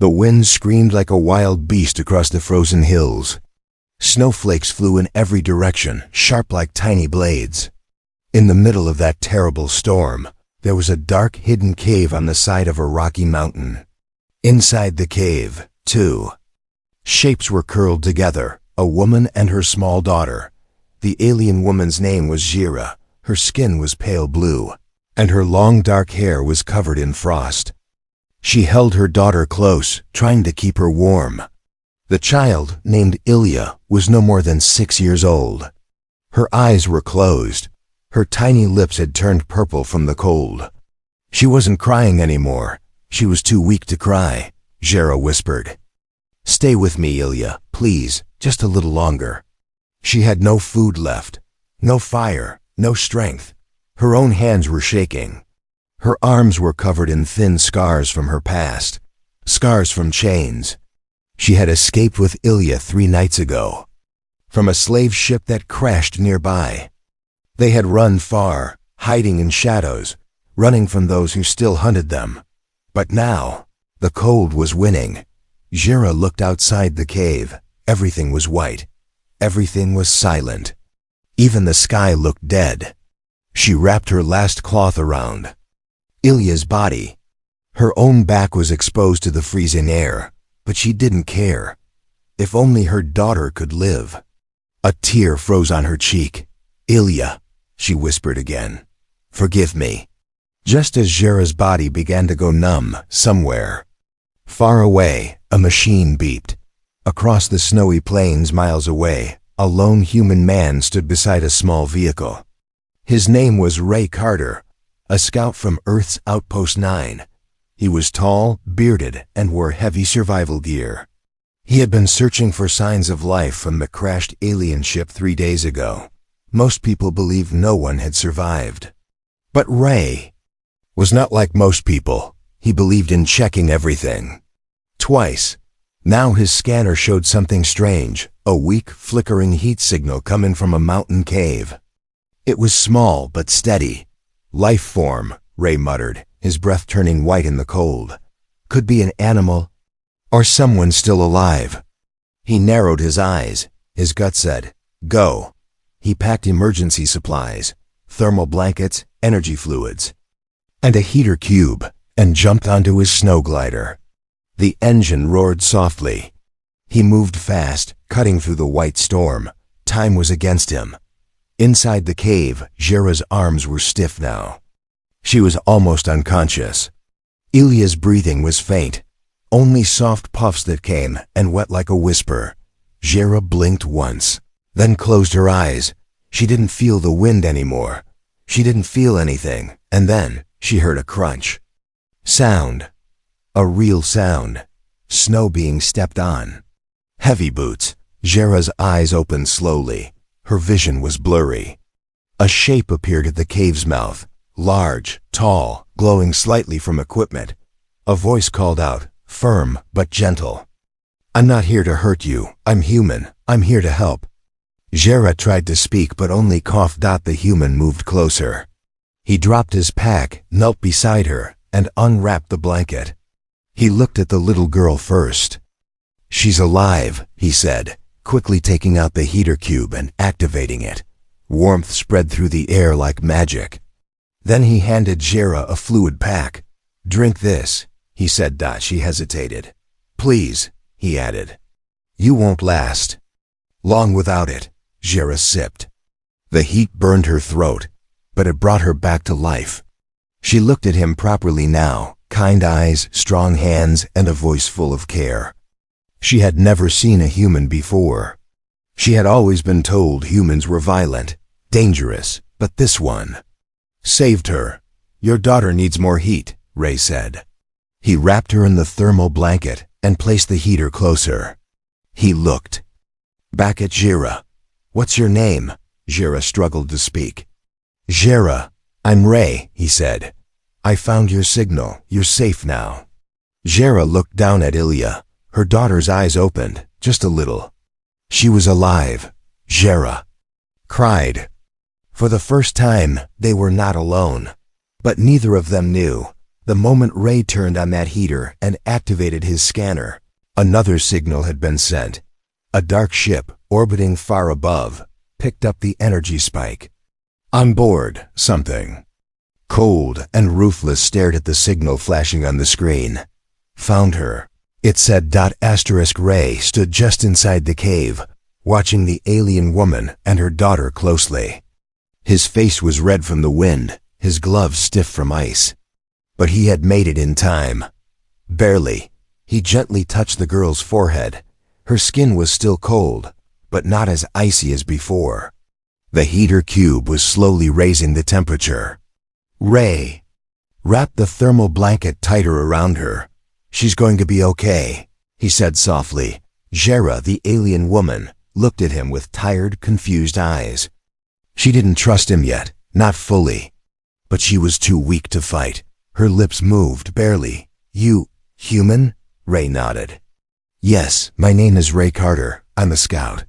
The wind screamed like a wild beast across the frozen hills. Snowflakes flew in every direction, sharp like tiny blades. In the middle of that terrible storm, there was a dark, hidden cave on the side of a rocky mountain. Inside the cave, two shapes were curled together, a woman and her small daughter. The alien woman's name was Jira. Her skin was pale blue, and her long dark hair was covered in frost. She held her daughter close, trying to keep her warm. The child, named Ilya, was no more than 6 years old. Her eyes were closed. Her tiny lips had turned purple from the cold. She wasn't crying anymore. She was too weak to cry, Jira whispered. "Stay with me, Ilya, please, just a little longer." She had no food left, no fire, no strength. Her own hands were shaking. Her arms were covered in thin scars from her past, scars from chains. She had escaped with Ilya 3 nights ago, from a slave ship that crashed nearby. They had run far, hiding in shadows, running from those who still hunted them. But now, the cold was winning. Jira looked outside the cave. Everything was white. Everything was silent. Even the sky looked dead. She wrapped her last cloth around Ilya's body. Her own back was exposed to the freezing air, but she didn't care. If only her daughter could live. A tear froze on her cheek. "Ilya," she whispered again, "forgive me." Just as Jira's body began to go numb, somewhere far away, a machine beeped. Across the snowy plains miles away, a lone human man stood beside a small vehicle. His name was Ray Carter, a scout from Earth's Outpost 9. He was tall, bearded, and wore heavy survival gear. He had been searching for signs of life from the crashed alien ship 3 days ago. Most people believed no one had survived. But Ray was not like most people. He believed in checking everything. Twice. Now his scanner showed something strange, a weak, flickering heat signal coming from a mountain cave. It was small but steady. "Life form," Ray muttered, his breath turning white in the cold. "Could be an animal, or someone still alive." He narrowed his eyes. His gut said, "Go." He packed emergency supplies, thermal blankets, energy fluids, and a heater cube, and jumped onto his snow glider. The engine roared softly. He moved fast, cutting through the white storm. Time was against him. Inside the cave, Jira's arms were stiff now. She was almost unconscious. Ilya's breathing was faint, only soft puffs that came and went like a whisper. Jira blinked once, then closed her eyes. She didn't feel the wind anymore. She didn't feel anything, and then she heard a crunch. Sound. A real sound. Snow being stepped on. Heavy boots. Jira's eyes opened slowly. Her vision was blurry. A shape appeared at the cave's mouth. Large, tall, glowing slightly from equipment. A voice called out, firm but gentle. "I'm not here to hurt you. I'm human. I'm here to help." Jira tried to speak but only coughed. The human moved closer. He dropped his pack, knelt beside her, and unwrapped the blanket. He looked at the little girl first. "She's alive," he said, quickly taking out the heater cube and activating it. Warmth spread through the air like magic. Then he handed Jira a fluid pack. "Drink this," he said. She hesitated. "Please," he added. "You won't last long without it." Jira sipped. The heat burned her throat, but it brought her back to life. She looked at him properly now, kind eyes, strong hands, and a voice full of care. She had never seen a human before. She had always been told humans were violent, dangerous, but this one saved her. "Your daughter needs more heat," Ray said. He wrapped her in the thermal blanket and placed the heater closer. He looked back at Jira. "What's your name?" Jira struggled to speak. "Jira. I'm Ray," he said. "I found your signal. You're safe now." Jira looked down at Ilya. Her daughter's eyes opened, just a little. She was alive. Jira cried. For the first time, they were not alone. But neither of them knew. The moment Ray turned on that heater and activated his scanner, another signal had been sent. A dark ship, orbiting far above, picked up the energy spike. On board, something. Cold and ruthless stared at the signal flashing on the screen. Found her. It said .*Ray stood just inside the cave, watching the alien woman and her daughter closely. His face was red from the wind, his gloves stiff from ice. But he had made it in time. Barely. He gently touched the girl's forehead. Her skin was still cold, but not as icy as before. The heater cube was slowly raising the temperature. Ray wrapped the thermal blanket tighter around her. She's going to be okay, he said softly. Jera, the alien woman, looked at him with tired, confused eyes. She didn't trust him yet, not fully. But she was too weak to fight. Her lips moved, barely. You, human? Ray nodded. Yes, my name is Ray Carter. I'm a scout.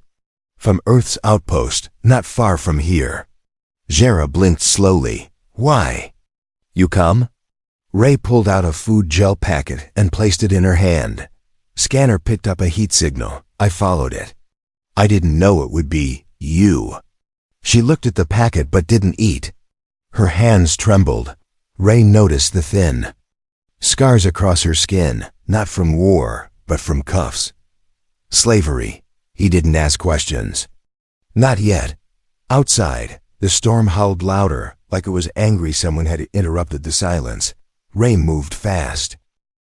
From Earth's outpost, not far from here. Jera blinked slowly. Why? You come? Ray pulled out a food gel packet and placed it in her hand. Scanner picked up a heat signal. I followed it. I didn't know it would be you. She looked at the packet but didn't eat. Her hands trembled. Ray noticed the thin scars across her skin, not from war, but from cuffs. Slavery. He didn't ask questions. Not yet. Outside, the storm howled louder, like it was angry someone had interrupted the silence. Ray moved fast.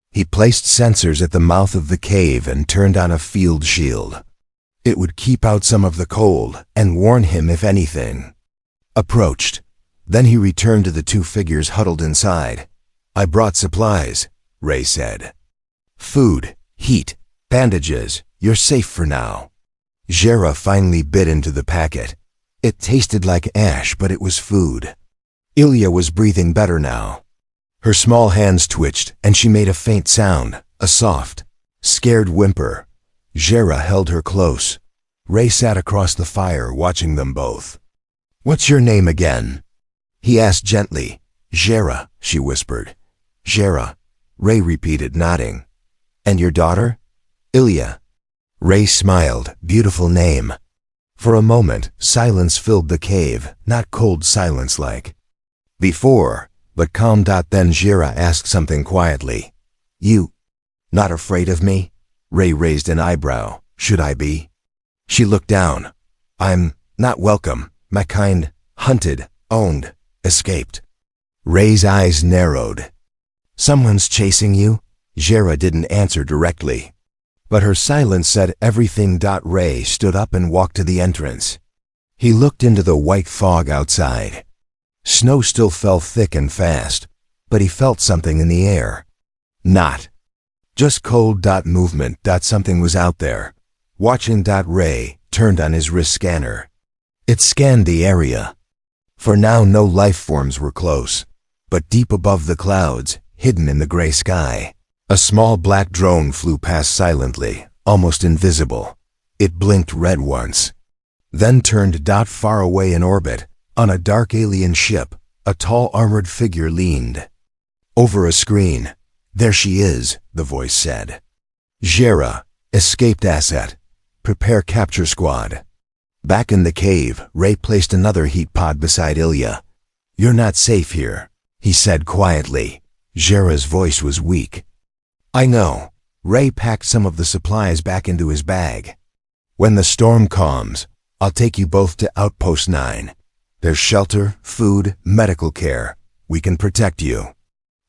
He placed sensors at the mouth of the cave and turned on a field shield. It would keep out some of the cold and warn him if anything approached. Then he returned to the two figures huddled inside. I brought supplies, Ray said. Food, heat, bandages. You're safe for now. Jera finally bit into the packet. It tasted like ash, but it was food. Ilya was breathing better now. Her small hands twitched, and she made a faint sound, a soft, scared whimper. Jera held her close. Ray sat across the fire, watching them both. What's your name again? He asked gently. Jera, she whispered. Jera, Ray repeated, nodding. And your daughter? Ilya. Ray smiled. Beautiful name. For a moment, silence filled the cave, not cold silence like before, but calm. Then Jera asked something quietly. You not afraid of me? Ray raised an eyebrow. Should I be? She looked down. I'm not welcome. My kind, hunted, owned, escaped. Ray's eyes narrowed. Someone's chasing you? Jera didn't answer directly. But her silence said everything. Ray stood up and walked to the entrance. He looked into the white fog outside. Snow still fell thick and fast, but he felt something in the air. Not just cold. Movement. Something was out there. Watching. Ray turned on his wrist scanner. It scanned the area. For now, no life forms were close, but deep above the clouds, hidden in the gray sky, a small black drone flew past silently, almost invisible. It blinked red once, then turned. Far away in orbit, on a dark alien ship, a tall armored figure leaned over a screen. There she is, the voice said. Jera, escaped asset. Prepare capture squad. Back in the cave, Ray placed another heat pod beside Ilya. You're not safe here, he said quietly. Jera's voice was weak. I know. Ray packed some of the supplies back into his bag. When the storm calms, I'll take you both to Outpost 9. There's shelter, food, medical care. We can protect you.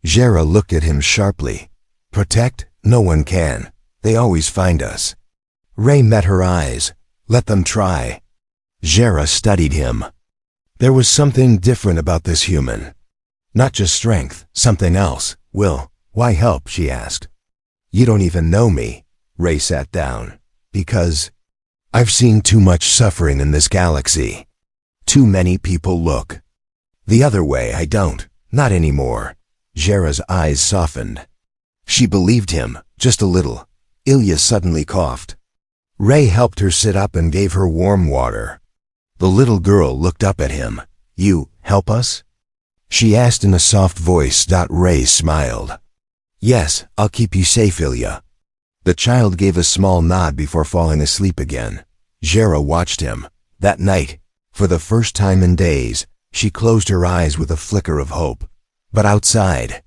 Jera looked at him sharply. Protect? No one can. They always find us. Ray met her eyes. Let them try. Jera studied him. There was something different about this human. Not just strength, something else. Will, why help? She asked. You don't even know me. Ray sat down. Because I've seen too much suffering in this galaxy. Too many people look the other way. I don't. Not anymore. Jera's eyes softened. She believed him, just a little. Ilya suddenly coughed. Ray helped her sit up and gave her warm water. The little girl looked up at him. You help us? she asked in a soft voice. Ray smiled. Yes, I'll keep you safe, Ilya. The child gave a small nod before falling asleep again. Jera watched him. That night, for the first time in days, she closed her eyes with a flicker of hope. But outside,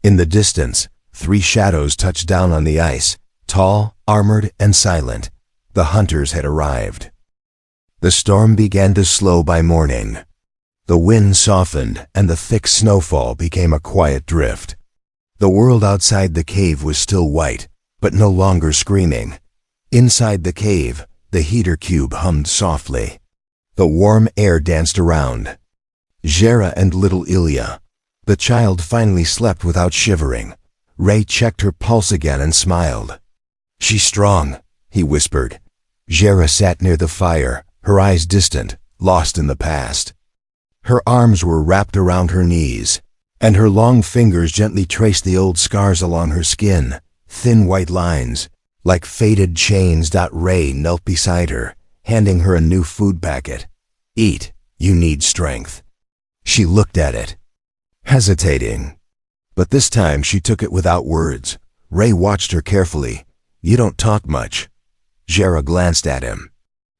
in the distance, 3 shadows touched down on the ice, tall, armored, and silent. The hunters had arrived. The storm began to slow by morning. The wind softened, and the thick snowfall became a quiet drift. The world outside the cave was still white, but no longer screaming. Inside the cave, the heater cube hummed softly. The warm air danced around. Jera and little Ilya. The child finally slept without shivering. Ray checked her pulse again and smiled. She's strong, he whispered. Jera sat near the fire, her eyes distant, lost in the past. Her arms were wrapped around her knees, and her long fingers gently traced the old scars along her skin, thin white lines, like faded chains. Ray knelt beside her, handing her a new food packet. Eat, you need strength. She looked at it, hesitating. But this time she took it without words. Ray watched her carefully. You don't talk much. Jera glanced at him.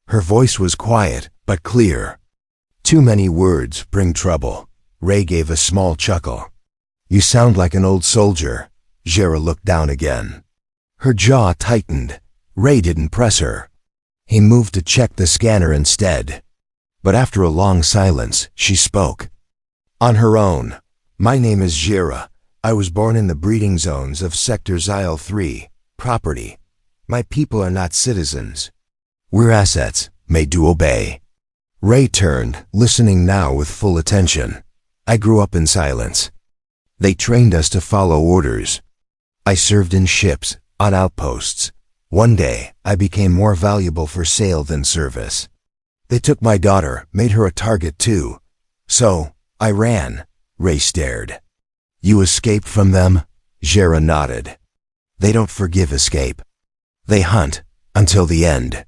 Her voice was quiet, but clear. Too many words bring trouble. Ray gave a small chuckle. You sound like an old soldier. Jera looked down again. Her jaw tightened. Ray didn't press her. He moved to check the scanner instead. But after a long silence, she spoke. On her own. My name is Jera. I was born in the breeding zones of Sector Xyl 3, property. My people are not citizens. We're assets, made to obey. Ray turned, listening now with full attention. I grew up in silence. They trained us to follow orders. I served in ships, on outposts. One day, I became more valuable for sale than service. They took my daughter, made her a target too. So, I ran. Ray stared. You escaped from them? Jera nodded. They don't forgive escape. They hunt, until the end.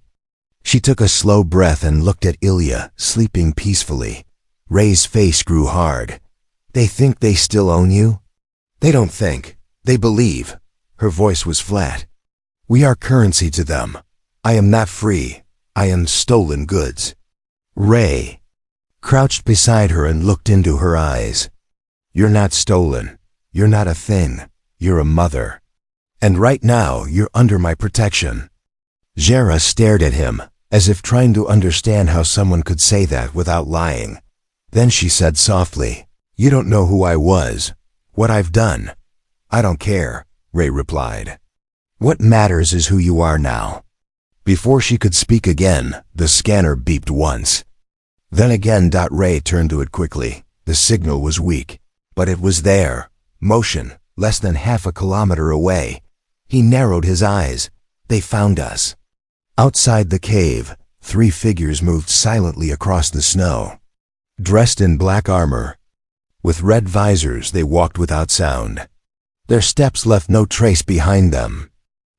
She took a slow breath and looked at Ilya, sleeping peacefully. Ray's face grew hard. They think they still own you? They don't think. They believe. Her voice was flat. We are currency to them. I am not free. I am stolen goods. Ray crouched beside her and looked into her eyes. You're not stolen. You're not a thing. You're a mother. And right now, you're under my protection. Jera stared at him, as if trying to understand how someone could say that without lying. Then she said softly, You don't know who I was, what I've done. I don't care, Ray replied. What matters is who you are now. Before she could speak again, the scanner beeped once. Then again. Ray turned to it quickly. The signal was weak, but it was there, motion, less than half a kilometer away. He narrowed his eyes. They found us. Outside the cave, 3 figures moved silently across the snow. Dressed in black armor, with red visors, they walked without sound. Their steps left no trace behind them.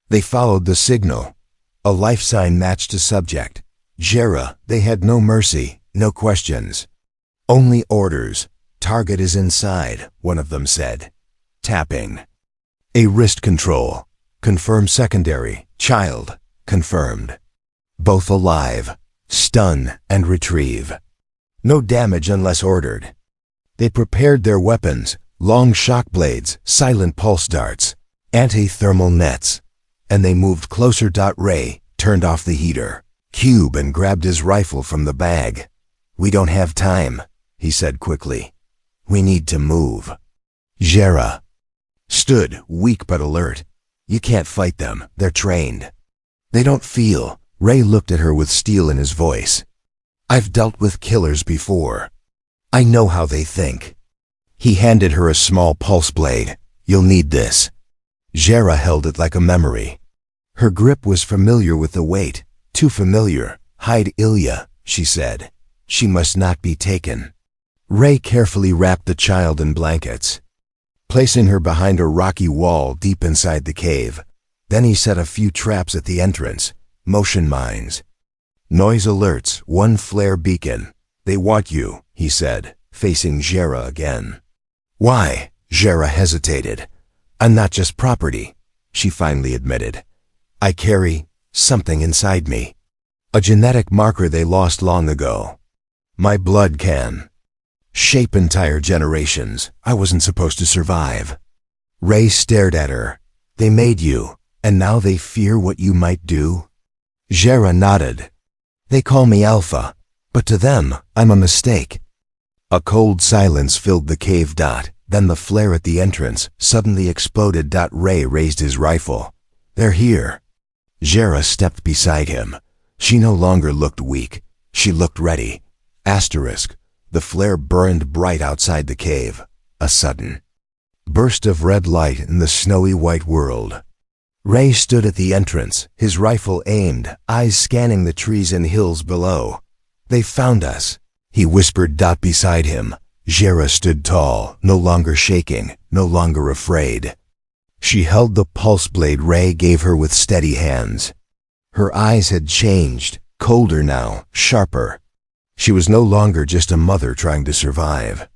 They followed the signal, a life sign matched to subject. Jera. They had no mercy, no questions. Only orders. Target is inside, one of them said. Tapping. A wrist control. Confirm secondary. Child. Confirmed. Both alive. Stun and retrieve. No damage unless ordered. They prepared their weapons, long shock blades, silent pulse darts, anti-thermal nets, and they moved closer. Ray turned off the heater cube and grabbed his rifle from the bag. We don't have time, he said quickly. We need to move. Jera stood, weak but alert. You can't fight them, they're trained. They don't feel. Ray looked at her with steel in his voice. I've dealt with killers before. I know how they think. He handed her a small pulse blade. You'll need this. Jera held it like a memory. Her grip was familiar with the weight. Too familiar. Hide Ilya, she said. She must not be taken. Ray carefully wrapped the child in blankets, placing her behind a rocky wall deep inside the cave. Then he set a few traps at the entrance, motion mines. Noise alerts, 1 flare beacon. They want you, he said. facing Jera again. Why? Jera hesitated. I'm not just property, she finally admitted. I carry something inside me. A genetic marker they lost long ago. My blood can shape entire generations. I wasn't supposed to survive. Ray stared at her. They made you, and now they fear what you might do? Jera nodded. They call me Alpha, but to them, I'm a mistake. A cold silence filled the cave. Then the flare at the entrance suddenly exploded. Ray raised his rifle. They're here. Jera stepped beside him. She no longer looked weak. She looked ready. Asterisk. The flare burned bright outside the cave. A sudden burst of red light in the snowy white world. Ray stood at the entrance, his rifle aimed, eyes scanning the trees and hills below. They found us, he whispered. Beside him, Jera stood tall, no longer shaking, no longer afraid. She held the pulse blade Ray gave her with steady hands. Her eyes had changed, colder now, sharper. She was no longer just a mother trying to survive.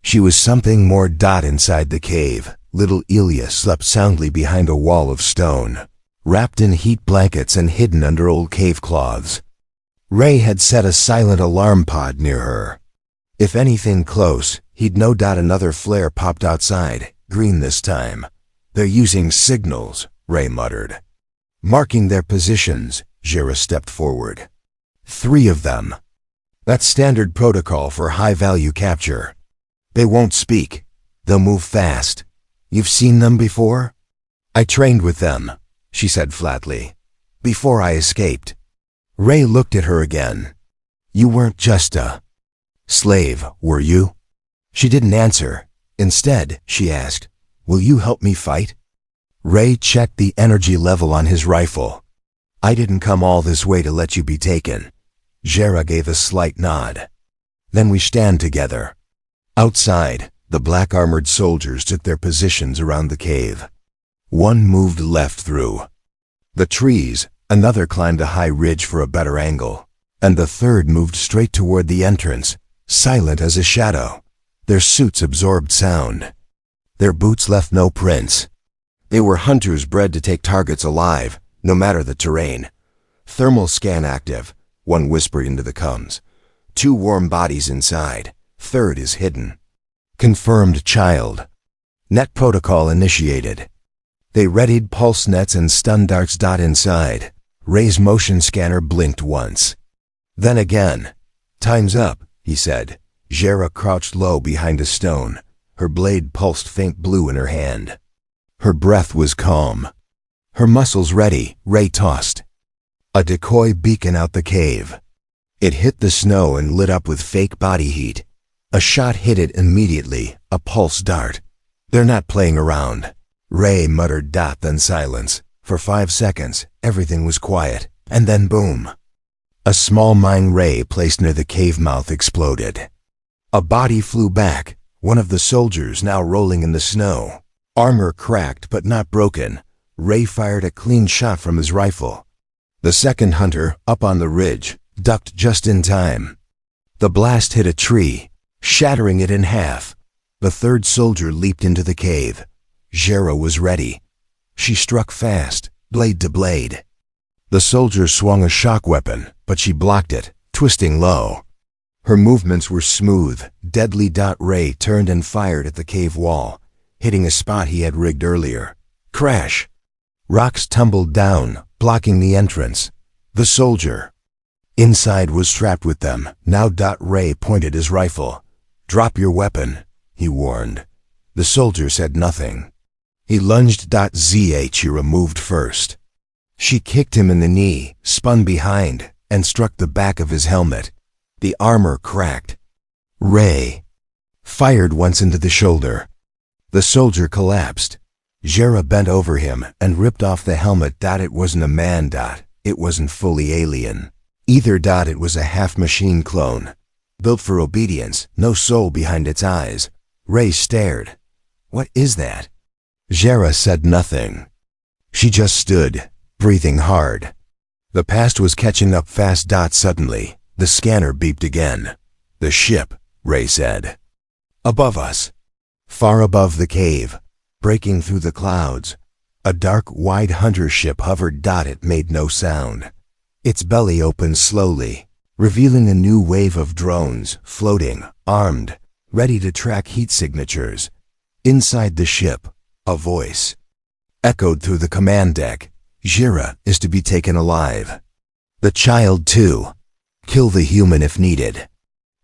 She was something more. Inside the cave, little Ilya slept soundly behind a wall of stone, wrapped in heat blankets and hidden under old cave cloths. Ray had set a silent alarm pod near her. If anything close, he'd know. Another flare popped outside, green this time. They're using signals, Ray muttered. Marking their positions, Jera stepped forward. 3 of them. That's standard protocol for high-value capture. They won't speak. They'll move fast. You've seen them before? I trained with them, she said flatly. Before I escaped. Ray looked at her again. You weren't just a slave, were you? She didn't answer. Instead, she asked, will you help me fight? Ray checked the energy level on his rifle. I didn't come all this way to let you be taken. Jera gave a slight nod. Then we stand together. Outside, the black-armored soldiers took their positions around the cave. One moved left through the trees, another climbed a high ridge for a better angle, and the third moved straight toward the entrance, silent as a shadow. Their suits absorbed sound. Their boots left no prints. They were hunters bred to take targets alive, no matter the terrain. Thermal scan active, one whispered into the comms. 2 warm bodies inside. Third is hidden. Confirmed child. Net protocol initiated. They readied pulse nets and stun darts. Inside, Ray's motion scanner blinked once. Then again. Time's up, he said. Jera crouched low behind a stone. Her blade pulsed faint blue in her hand. Her breath was calm. Her muscles ready, Ray tossed a decoy beacon out the cave. It hit the snow and lit up with fake body heat. A shot hit it immediately, a pulse dart. They're not playing around. Ray muttered. Then silence. For 5 seconds, everything was quiet, and then boom. A small mine ray placed near the cave mouth exploded. A body flew back, one of the soldiers now rolling in the snow. Armor cracked but not broken. Ray fired a clean shot from his rifle. The second hunter, up on the ridge, ducked just in time. The blast hit a tree, shattering it in half. The third soldier leaped into the cave. Jera was ready. She struck fast, blade to blade. The soldier swung a shock weapon, but she blocked it, twisting low. Her movements were smooth, deadly. Ray turned and fired at the cave wall, hitting a spot he had rigged earlier. Crash! Rocks tumbled down, blocking the entrance. The soldier inside was trapped with them. Now. Ray pointed his rifle. Drop your weapon, he warned. The soldier said nothing. He lunged. Zhe moved first. She kicked him in the knee, spun behind, and struck the back of his helmet. The armor cracked. Ray fired once into the shoulder. The soldier collapsed. Jera bent over him and ripped off the helmet. It wasn't a man. It wasn't fully alien. Either. It was a half-machine clone. Built for obedience, no soul behind its eyes. Ray stared. What is that? Jera said nothing. She just stood, breathing hard. The past was catching up fast. Suddenly, the scanner beeped again. The ship, Ray said. Above us. Far above the cave, breaking through the clouds, a dark, wide hunter ship hovered. It made no sound. Its belly opened slowly, revealing a new wave of drones, floating, armed, ready to track heat signatures. Inside the ship, a voice echoed through the command deck. Jira is to be taken alive. The child too. Kill the human if needed.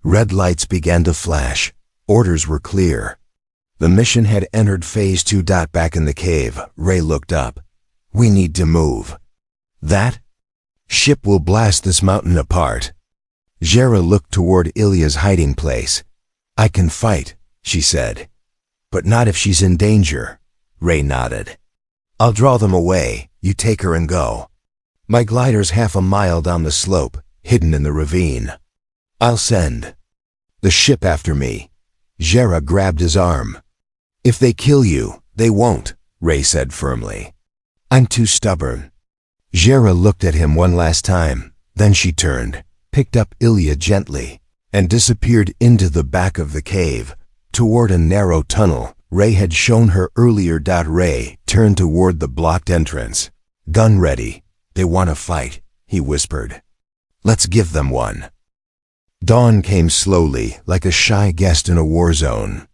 Red lights began to flash. Orders were clear. The mission had entered Phase 2. Back in the cave, Ray looked up. We need to move. That ship will blast this mountain apart. Jera looked toward Ilya's hiding place. I can fight, she said. But not if she's in danger. Ray nodded. I'll draw them away. You take her and go. My glider's half a mile down the slope, hidden in the ravine. I'll send the ship after me. Jera grabbed his arm. If they kill you, they won't, Ray said firmly. I'm too stubborn. Jera looked at him one last time. Then she turned, picked up Ilya gently, and disappeared into the back of the cave, toward a narrow tunnel Ray had shown her earlier. Ray turned toward the blocked entrance. Gun ready. They want to fight, he whispered. Let's give them one. Dawn came slowly, like a shy guest in a war zone.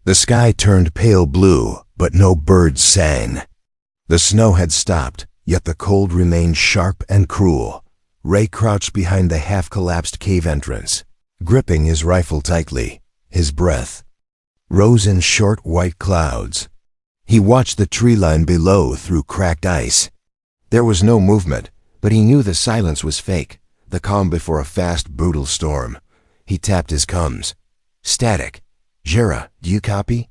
The sky turned pale blue, but no birds sang. The snow had stopped, yet the cold remained sharp and cruel. Ray crouched behind the half-collapsed cave entrance, gripping his rifle tightly. His breath rose in short white clouds. He watched the tree line below through cracked ice. There was no movement, but he knew the silence was fake, the calm before a fast, brutal storm. He tapped his comms. Static. Jera, do you copy?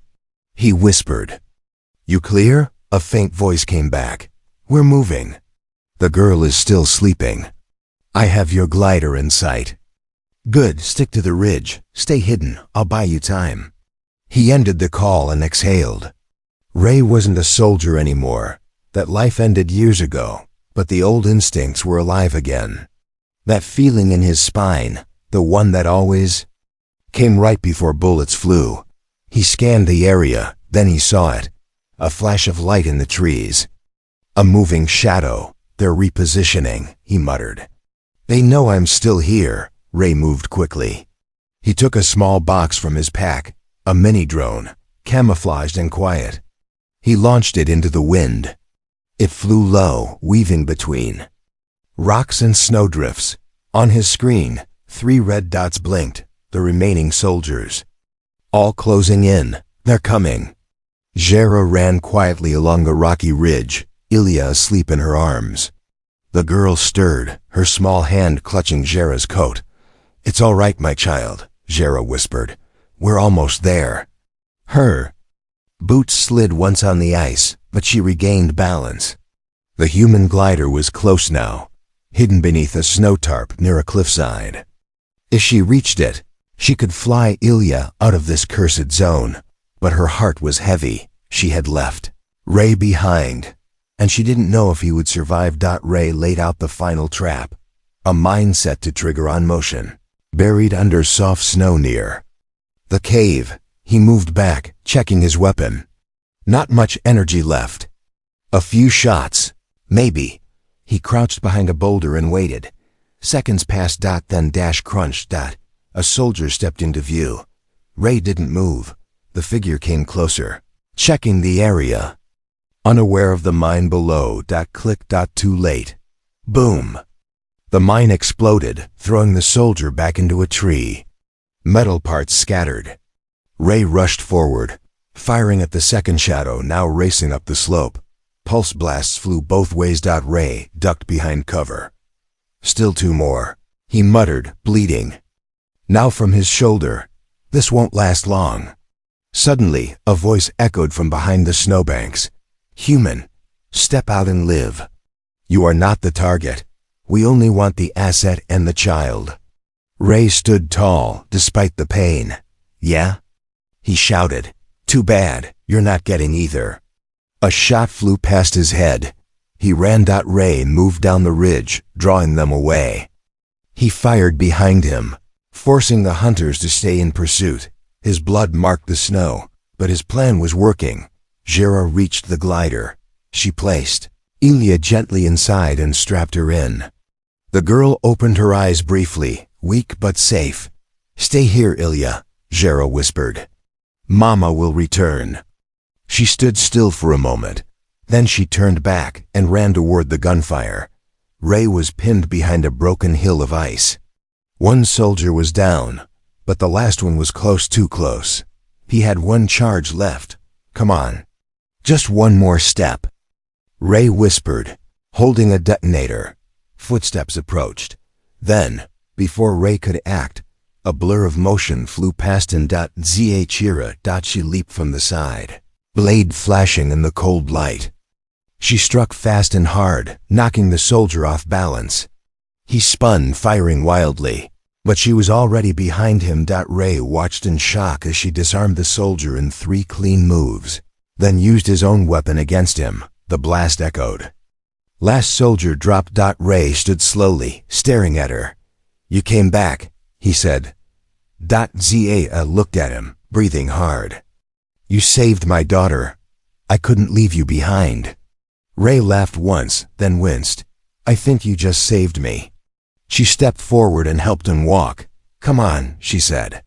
He whispered. You clear? A faint voice came back. We're moving. The girl is still sleeping. I have your glider in sight. Good, stick to the ridge. Stay hidden. I'll buy you time. He ended the call and exhaled. Ray wasn't a soldier anymore. That life ended years ago, but the old instincts were alive again. That feeling in his spine, the one that always came right before bullets flew. He scanned the area, then he saw it. A flash of light in the trees. A moving shadow. They're repositioning, he muttered. They know I'm still here. Ray moved quickly. He took a small box from his pack, a mini-drone, camouflaged and quiet. He launched it into the wind. It flew low, weaving between rocks and snowdrifts. On his screen, 3 red dots blinked, the remaining soldiers. All closing in. They're coming. Jera ran quietly along the rocky ridge, Ilya asleep in her arms. The girl stirred, her small hand clutching Jera's coat. It's all right, my child, Jera whispered. We're almost there. Her boots slid once on the ice, but she regained balance. The human glider was close now, hidden beneath a snow tarp near a cliffside. If she reached it, she could fly Ilya out of this cursed zone. But her heart was heavy. She had left Ray behind, and she didn't know if he would survive. Ray laid out the final trap, a mine set to trigger on motion, buried under soft snow near the cave. He moved back, checking his weapon. Not much energy left. A few shots, maybe. He crouched behind a boulder and waited. Seconds passed. Then dash crunched. A soldier stepped into view. Ray didn't move. The figure came closer, checking the area. Unaware of the mine below. Click. Too late. Boom. The mine exploded, throwing the soldier back into a tree. Metal parts scattered. Ray rushed forward, firing at the second shadow now racing up the slope. Pulse blasts flew both ways. Ray ducked behind cover. Still 2 more, he muttered, bleeding. Now from his shoulder. This won't last long. Suddenly, a voice echoed from behind the snowbanks. Human, step out and live. You are not the target. We only want the asset and the child. Ray stood tall, despite the pain. Yeah? He shouted. Too bad, you're not getting either. A shot flew past his head. He ran. Ray moved down the ridge, drawing them away. He fired behind him. forcing the hunters to stay in pursuit. His blood marked the snow, but his plan was working. Jera reached the glider. She placed Ilya gently inside and strapped her in. The girl opened her eyes briefly, weak but safe. "Stay here, Ilya," Jera whispered. "Mama will return." She stood still for a moment. Then she turned back and ran toward the gunfire. Ray was pinned behind a broken hill of ice. One soldier was down, but the last one was close, too close. He had one charge left. "Come on. Just one more step." Ray whispered, holding a detonator. Footsteps approached. Then, before Ray could act, a blur of motion flew past and Zachira. She leaped from the side, blade flashing in the cold light. She struck fast and hard, knocking the soldier off balance. He spun, firing wildly, but she was already behind him. Ray watched in shock as she disarmed the soldier in 3 clean moves, then used his own weapon against him. The blast echoed. Last soldier dropped. Ray stood slowly, staring at her. "You came back," he said. Zaa looked at him, breathing hard. "You saved my daughter. I couldn't leave you behind." Ray laughed once, then winced. "I think you just saved me." She stepped forward and helped him walk. "Come on," she said.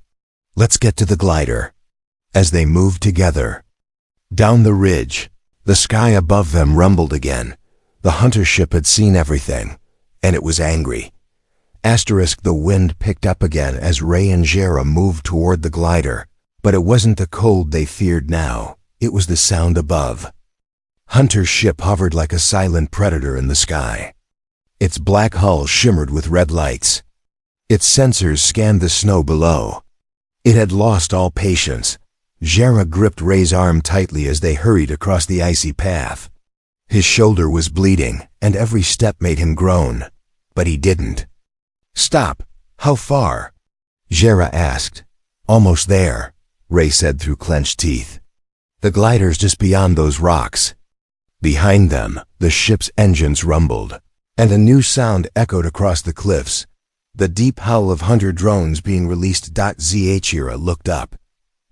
"Let's get to the glider." As they moved together down the ridge, the sky above them rumbled again. The hunter ship had seen everything, and it was angry. The wind picked up again as Ray and Jera moved toward the glider, but it wasn't the cold they feared now. It was the sound above. Hunter's ship hovered like a silent predator in the sky. Its black hull shimmered with red lights. Its sensors scanned the snow below. It had lost all patience. Jera gripped Ray's arm tightly as they hurried across the icy path. His shoulder was bleeding, and every step made him groan. But he didn't. "Stop. How far?" Jera asked. "Almost there," Ray said through clenched teeth. "The glider's just beyond those rocks." Behind them, the ship's engines rumbled, and a new sound echoed across the cliffs. The deep howl of hunter drones being released. Zachira looked up.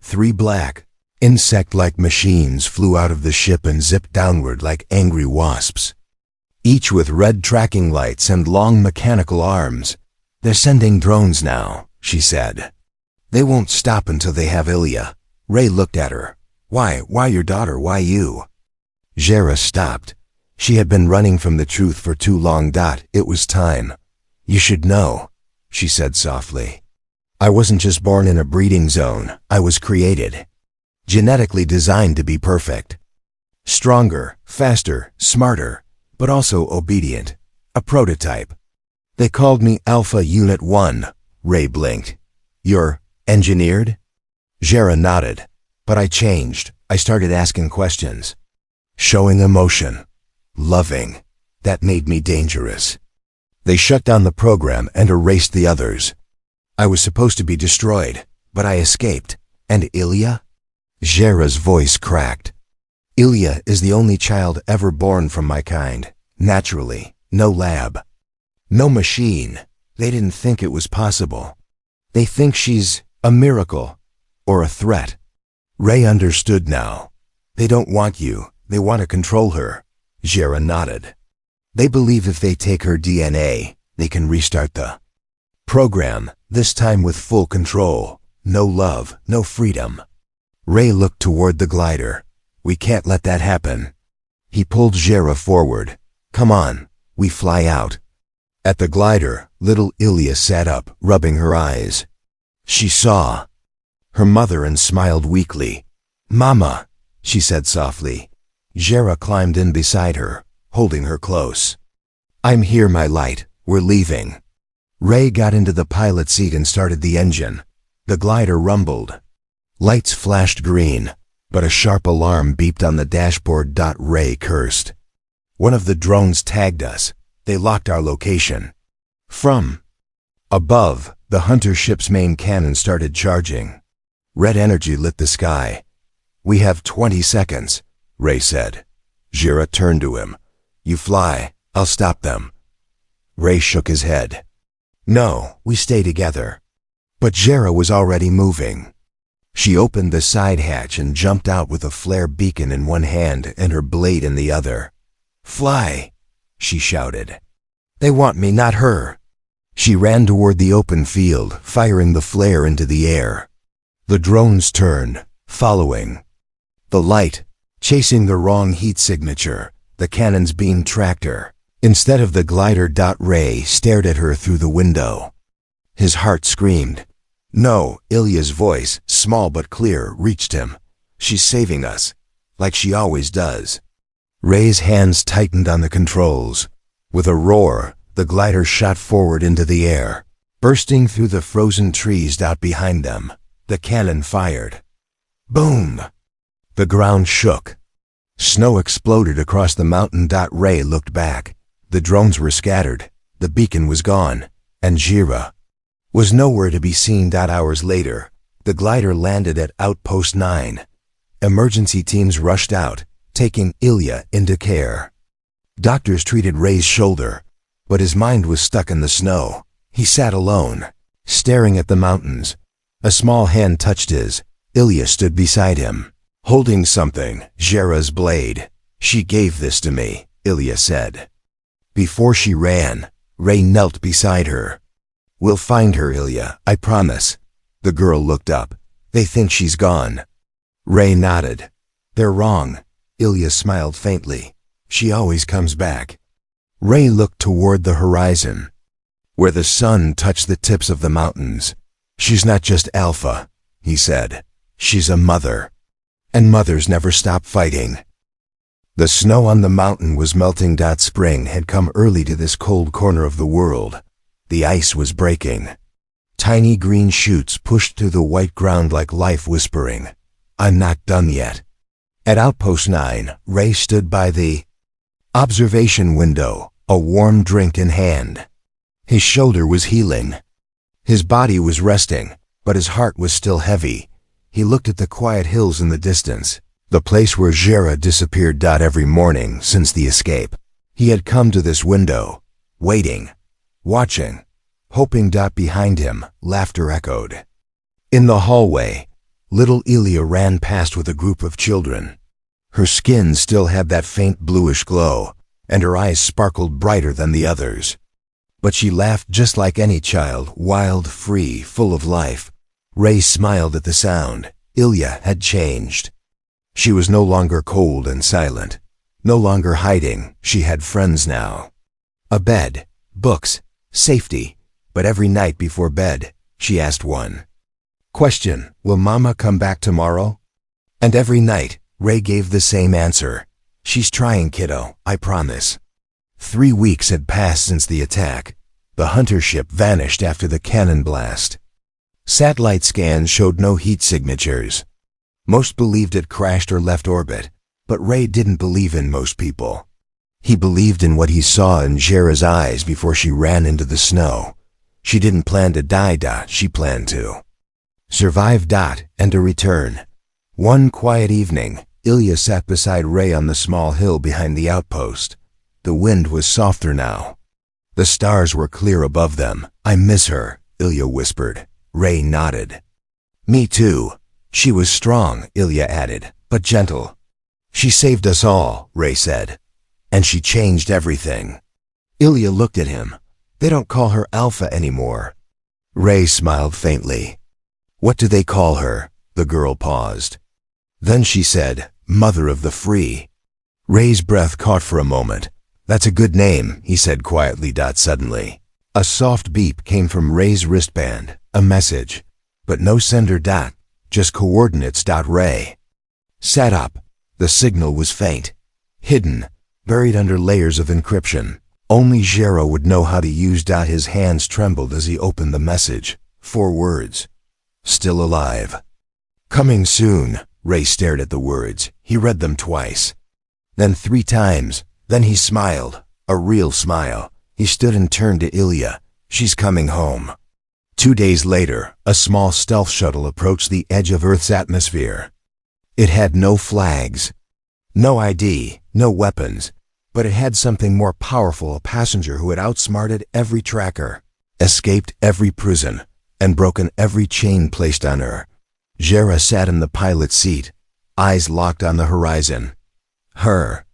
3 black, insect-like machines flew out of the ship and zipped downward like angry wasps, each with red tracking lights and long mechanical arms. "They're sending drones now," she said. "They won't stop until they have Ilya." Ray looked at her. Why your daughter? Why you?" Jera stopped. She had been running from the truth for too long. It was time. "You should know," she said softly. "I wasn't just born in a breeding zone. I was created, genetically designed to be perfect. Stronger, faster, smarter, but also obedient. A prototype. They called me Alpha Unit 1, Ray blinked. "You're engineered?" Jera nodded. "But I changed. I started asking questions. Showing emotion. Loving. That made me dangerous. They shut down the program and erased the others. I was supposed to be destroyed, but I escaped. And Ilya?" Jera's voice cracked. "Ilya is the only child ever born from my kind. Naturally. No lab. No machine. They didn't think it was possible. They think she's a miracle or a threat." Ray understood now. "They don't want you. They want to control her." Jera nodded. "They believe if they take her DNA, they can restart the program, this time with full control. No love, no freedom." Ray looked toward the glider. "We can't let that happen." He pulled Jera forward. "Come on, we fly out." At the glider, little Ilya sat up, rubbing her eyes. She saw her mother and smiled weakly. "Mama," she said softly. Jera climbed in beside her, holding her close. "I'm here, my light. We're leaving." Ray got into the pilot seat and started the engine. The glider rumbled. Lights flashed green, but a sharp alarm beeped on the dashboard. Ray cursed. "One of the drones tagged us. They locked our location." From above, the hunter ship's main cannon started charging. Red energy lit the sky. "We have 20 seconds, Ray said. Jera turned to him. "You fly. I'll stop them." Ray shook his head. "No, we stay together." But Jera was already moving. She opened the side hatch and jumped out with a flare beacon in one hand and her blade in the other. "Fly!" she shouted. "They want me, not her." She ran toward the open field, firing the flare into the air. The drones turned, following. The light, chasing the wrong heat signature, the cannon's beam tracked her. Instead of the glider, Ray stared at her through the window. His heart screamed. "No," Ilya's voice, small but clear, reached him. "She's saving us, like she always does." Ray's hands tightened on the controls. With a roar, the glider shot forward into the air. Bursting through the frozen trees behind them, the cannon fired. Boom! The ground shook. Snow exploded across the mountain. Ray looked back. The drones were scattered, the beacon was gone, and Jera was nowhere to be seen. Hours later, the glider landed at Outpost 9. Emergency teams rushed out, taking Ilya into care. Doctors treated Ray's shoulder, but his mind was stuck in the snow. He sat alone, staring at the mountains. A small hand touched his. Ilya stood beside him, holding something, Jera's blade. "She gave this to me," Ilya said. Before she ran, Ray knelt beside her. "We'll find her, Ilya, I promise." The girl looked up. "They think she's gone." Ray nodded. "They're wrong." Ilya smiled faintly. "She always comes back." Ray looked toward the horizon, where the sun touched the tips of the mountains. "She's not just Alpha," he said. "She's a mother. And mothers never stop fighting." The snow on the mountain was melting. Spring had come early to this cold corner of the world. The ice was breaking. Tiny green shoots pushed through the white ground like life whispering, "I'm not done yet." At Outpost 9, Ray stood by the observation window, a warm drink in hand. His shoulder was healing. His body was resting, but his heart was still heavy. He looked at the quiet hills in the distance, the place where Jera disappeared. Every morning since the escape, he had come to this window, waiting, watching, hoping. Behind him, laughter echoed. In the hallway, little Ilya ran past with a group of children. Her skin still had that faint bluish glow, and her eyes sparkled brighter than the others. But she laughed just like any child, wild, free, full of life. Ray smiled at the sound. Ilya had changed. She was no longer cold and silent, no longer hiding. She had friends now. A bed, books, safety. But every night before bed, she asked one question: "Will Mama come back tomorrow?" And every night, Ray gave the same answer: "She's trying, kiddo, I promise." 3 weeks had passed since the attack. The hunter ship vanished after the cannon blast. Satellite scans showed no heat signatures. Most believed it crashed or left orbit, but Ray didn't believe in most people. He believed in what he saw in Jera's eyes before she ran into the snow. She didn't plan to die. She planned to survive. And to return. One quiet evening, Ilya sat beside Ray on the small hill behind the outpost. The wind was softer now. The stars were clear above them. "I miss her," Ilya whispered. Ray nodded. "Me too. She was strong," Ilya added, "but gentle." "She saved us all," Ray said. "And she changed everything." Ilya looked at him. "They don't call her Alpha anymore." Ray smiled faintly. "What do they call her?" The girl paused. Then she said, "Mother of the Free." Ray's breath caught for a moment. "That's a good name," he said quietly. Suddenly, a soft beep came from Ray's wristband, a message. But no sender. Just coordinates. Ray sat up. The signal was faint, hidden, buried under layers of encryption. Only Jera would know how to use. His hands trembled as he opened the message. 4 words. "Still alive." "Coming soon." Ray stared at the words. He read them twice, then 3 times. Then he smiled, a real smile. He stood and turned to Ilya. "She's coming home." 2 days later, a small stealth shuttle approached the edge of Earth's atmosphere. It had no flags, no ID, no weapons, but it had something more powerful: a passenger who had outsmarted every tracker, escaped every prison, and broken every chain placed on her. Jera sat in the pilot's seat, eyes locked on the horizon. Her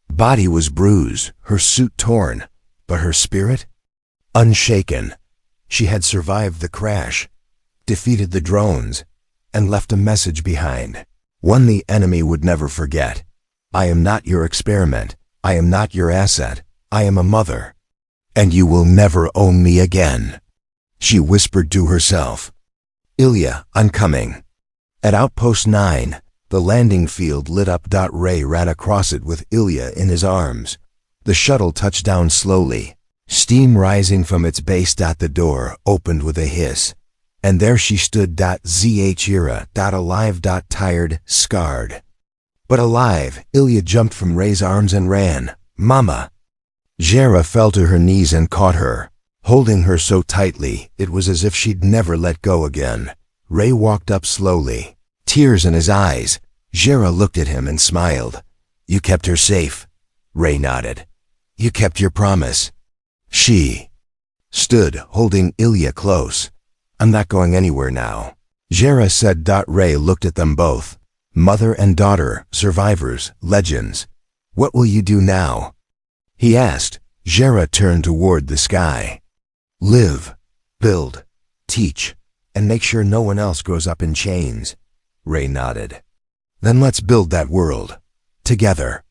body was bruised, her suit torn, but her spirit? Unshaken. She had survived the crash, defeated the drones, and left a message behind. One the enemy would never forget. I am not your experiment. I am not your asset. I am a mother. And you will never own me again. She whispered to herself. Ilya, I'm coming. At Outpost 9, the landing field lit up. Ray ran across it with Ilya in his arms. The shuttle touched down slowly, steam rising from its base. The door opened with a hiss, and there she stood. Zhira. Alive. Tired, scarred. But alive. Ilya jumped from Ray's arms and ran. Mama! Jera fell to her knees and caught her, holding her so tightly it was as if she'd never let go again. Ray walked up slowly, tears in his eyes. Jera looked at him and smiled. You kept her safe. Ray nodded. You kept your promise. She stood, holding Ilya close. I'm not going anywhere now, Jera said. Ray looked at them both. Mother and daughter, survivors, legends. What will you do now? He asked. Jera turned toward the sky. Live, build, teach, and make sure no one else grows up in chains. Ray nodded. Then let's build that world. Together.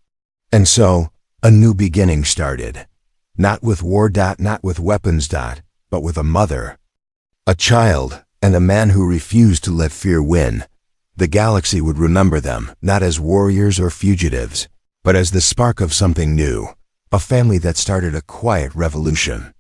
And so, a new beginning started. Not with war. Not with weapons. But with a mother. A child, and a man who refused to let fear win. The galaxy would remember them, not as warriors or fugitives, but as the spark of something new. A family that started a quiet revolution.